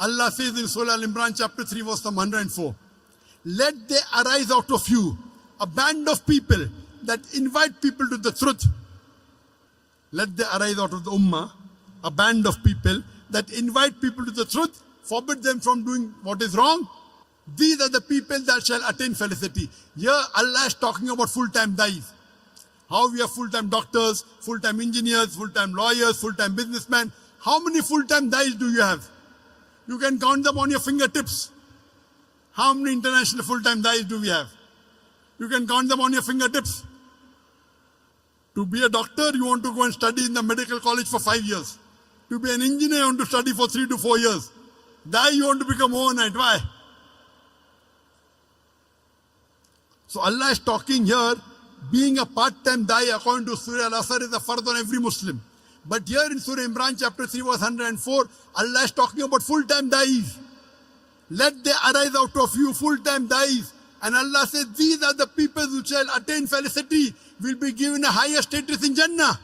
Allah says in Surah Al-Imran chapter 3 verse number 104, let there arise out of you a band of people that invite people to the truth. Let there arise out of the ummah a band of people that invite people to the truth, forbid them from doing what is wrong. These are the people that shall attain felicity. Here Allah is talking about full-time dais. How we have full-time doctors, full-time engineers, full-time lawyers, full-time businessmen. How many full-time dais do you have? You can count them on your fingertips. How many international full-time dais do we have? You can count them on your fingertips. To be a doctor, you want to go and study in the medical college for 5 years. To be an engineer, you want to study for 3 to 4 years. Dai, you want to become overnight. Why? So Allah is talking here, being a part-time dai according to Surah Al-Asr is a fard on every Muslim. But here in Surah Imran chapter 3 verse 104, Allah is talking about full-time dais. Let there arise out of you full-time dais. And Allah says, these are the people who shall attain felicity, will be given a higher status in Jannah.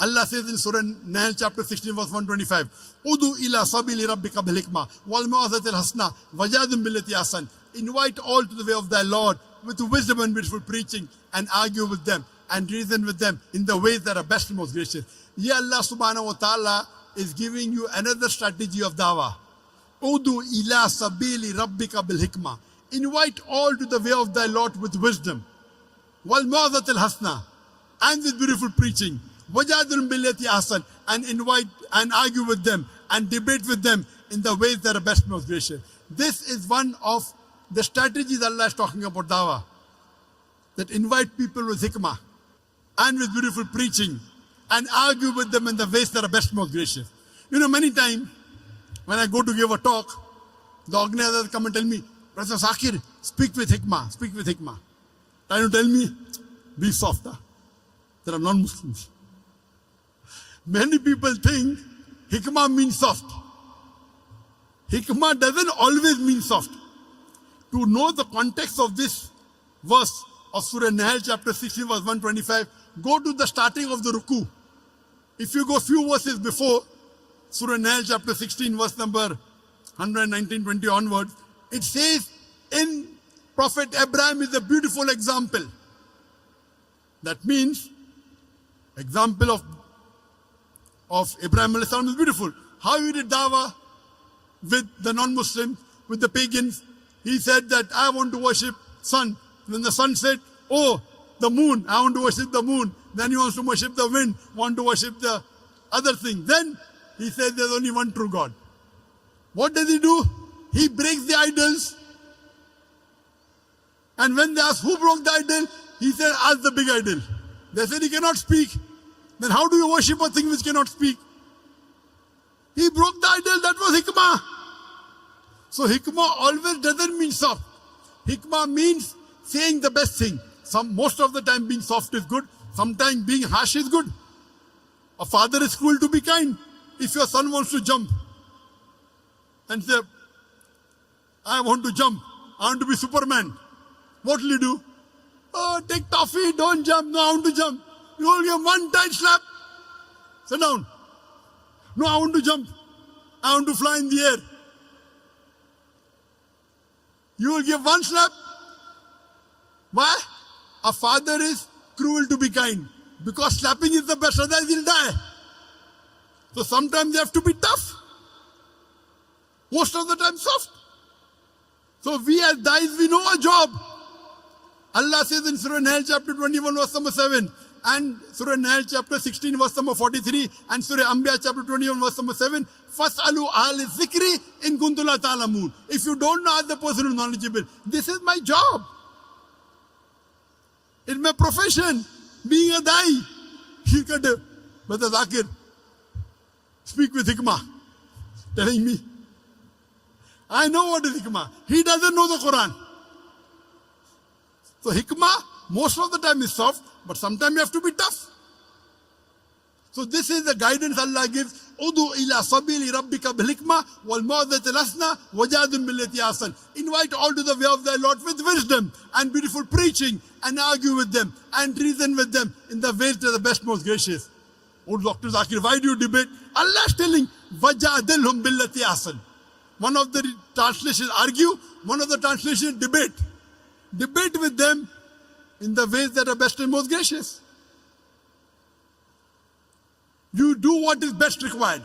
Allah says in Surah Nahl chapter 16 verse 125, Udu ila sabili rabbika bil hikmah wal mau'izatil hasana wajadhum billati ahsan. Invite all to the way of thy Lord with wisdom and beautiful preaching, and argue with them and reason with them in the ways that are best and most gracious. Here Allah subhanahu wa ta'ala is giving you another strategy of dawah. Udu ila sabili rabbika bil hikmah. Invite all to the way of thy Lord with wisdom. Wal mau'izatil hasana, and with beautiful preaching. Wajadhum billati ahsan, and invite and argue with them and debate with them in the ways that are best and most gracious. This is one of the strategies Allah is talking about dawah. That invite people with hikmah and with beautiful preaching and argue with them in the ways that are best and most gracious. You know, many times when I go to give a talk, the organizers come and tell me, Professor Zakir, speak with hikmah, speak with hikmah. Trying to tell me, be softer. There are non-Muslims. Many people think hikmah means soft. Hikmah doesn't always mean soft. To know the context of this verse of Surah Nahl chapter 16 verse 125, go to the starting of the ruku. If you go few verses before, Surah Nahl chapter 16 verse number 119-20 onwards, it says, in Prophet Abraham is a beautiful example. That means, example of Abraham alayhi salam is beautiful. How he did dawah with the non-Muslims, with the pagans. He said that I want to worship sun. Then the sun said, oh, the moon, I want to worship the moon. Then he wants to worship the wind, want to worship the other thing. Then he said there's only one true God. What does he do? He breaks the idols. And when they ask who broke the idol, he said, ask the big idol. They said he cannot speak. Then how do you worship a thing which cannot speak? He broke the idol, that was hikmah. So hikmah always doesn't mean soft. Hikmah means saying the best thing. Most of the time being soft is good. Sometimes being harsh is good. A father is cruel to be kind. If your son wants to jump and say, I want to jump, I want to be Superman, what will you do? Oh, take toffee, don't jump. No, I want to jump. You will give one tight slap. Sit down. No, I want to jump. I want to fly in the air. You will give one slap. Why? A father is cruel to be kind. Because slapping is the best, otherwise he'll die. So sometimes you have to be tough. Most of the time soft. So we as dais, we know our job. Allah says in Surah Nahl chapter 21 verse number 7 and Surah Nahl chapter 16 verse number 43 and Surah Anbiya chapter 21 verse number 7, Fas'alu ahli zikri in kuntum la ta'lamun. If you don't know, ask the person who is knowledgeable. This is my job. It's my profession. Being a dai. He could, Brother Zakir, speak with hikmah. Telling me. I know what is hikmah. He doesn't know the Quran. So hikmah, most of the time is soft, but sometimes you have to be tough. So this is the guidance Allah gives. Udu ila sabili rabbika bil hikmah wal mau'izatil hasana wajadhum billati ahsan. Invite all to the way of thy Lord with wisdom and beautiful preaching, and argue with them and reason with them in the ways that are the best, most gracious. Oh, Dr. Zakir, why do you debate? Allah is telling, وَجَادِلْهُمْ بِالَّتِي أَحْسَنُ. One of the translations argue, one of the translations debate. Debate with them in the ways that are best and most gracious. You do what is best required.